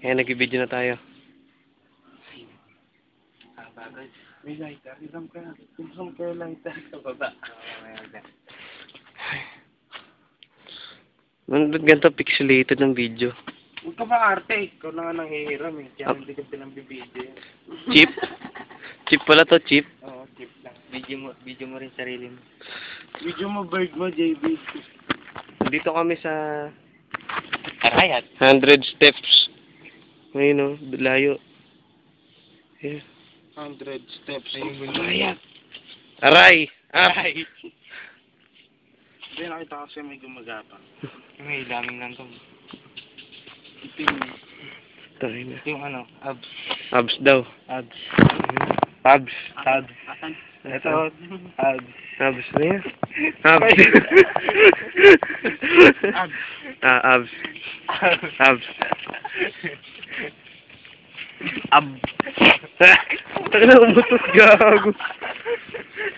Kaya nag-video na tayo. Bagay. May lighter. Isang ka lighter sa baba. Ba't ganito pixelated ng video? Huwag ka maarte. Ikaw na nga nanghihiram eh. Kaya hindi ka pinambibidyo. Cheap? Cheap pala to, cheap. Oo, cheap lang. Video mo rin sarili mo. Video mo bird mo, JB. Dito kami sa Arayat. 100 steps. Ngayon o, layo. Yeah. 100 steps. Arayat. Aray! Up! Hindi, nakita kasi may gumagapang. May daming nandun. Ito yung ano, abs. Abs daw. Abs. Abs. Abs. Ito, abs. Abs na yan. Abs. Abs. Abs. Abs. Taka na, umutot gago.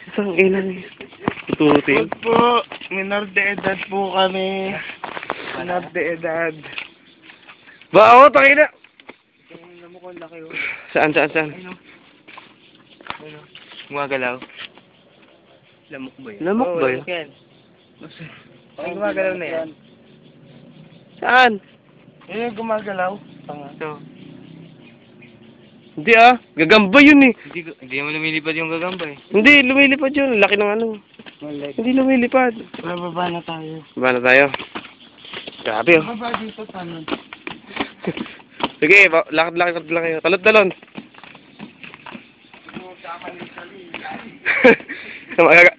Isang ina niya. Tututin. Huwag po, minor de edad po kami. Minor de edad. Ba ako, takina! Tingnan mo kung laki yun. Saan? Ano? Gumagalaw. Lamok ba yun? Lamok ba yun? Yan. Ay, gumagalaw na yan. Saan? Yun yung gumagalaw. Ito. Hindi gagamba yun eh. Hindi mo lumilipad yung gagamba eh. Hindi, lumilipad yun. Laki ng ano. Hindi lumilipad. Bababa na tayo. Baba na tayo. Grabe oh. Bababa dito, paano? Sige, lakad lang kayo. Talon.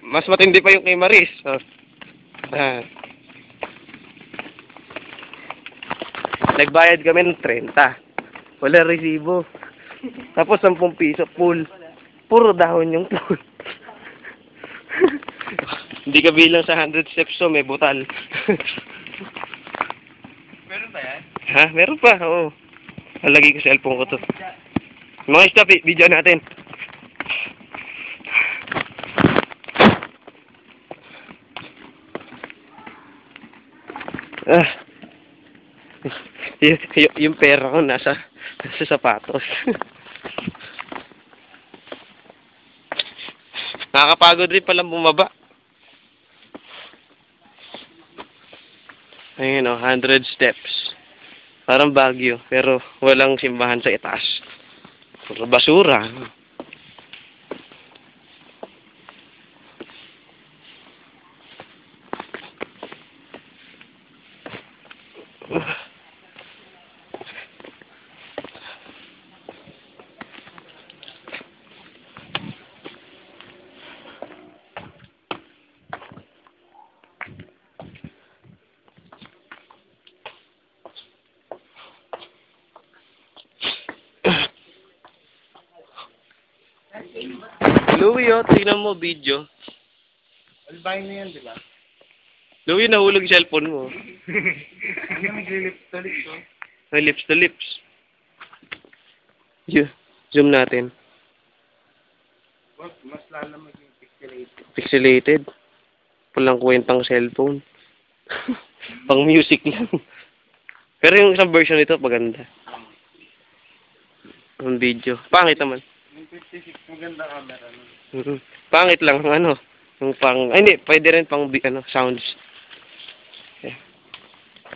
Mas matindi pa yung kay Maris. Oh. Nagbayad kami ng 30. Wala resibo. Tapos 10 piso full. Puro dahon yung full. Hindi ka bilang sa 100 steps so may butal. Meron ba yan? Ha? Meron pa, oo. Nalagay ko sa cellphone ko to. Mga stop, video natin. Yung pera ko nasa sapatos. Nakakapagod rin palang bumaba. Ayun o, 100 steps. Parang Baguio, pero walang simbahan sa itaas. Puro basura. Louie, tingnan mo video. Albahin na yan, di ba? Louie, nahulog yung cellphone mo. Ano naglilips to lips, oh? May lips to lips. Zoom natin. Mas lalo maging pixelated. Pixelated. Walang kwentang cellphone. Pang music lang. Pero yung isang version nito, maganda. Ang video. Pangit naman. Yung 56, maganda camera. Pangit lang, yung pang, hindi, pwede rin pang, sounds. Okay.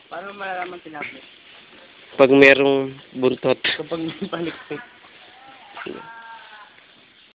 Paano malalaman tinapos? Pag merong buntot. Kapag palikpik.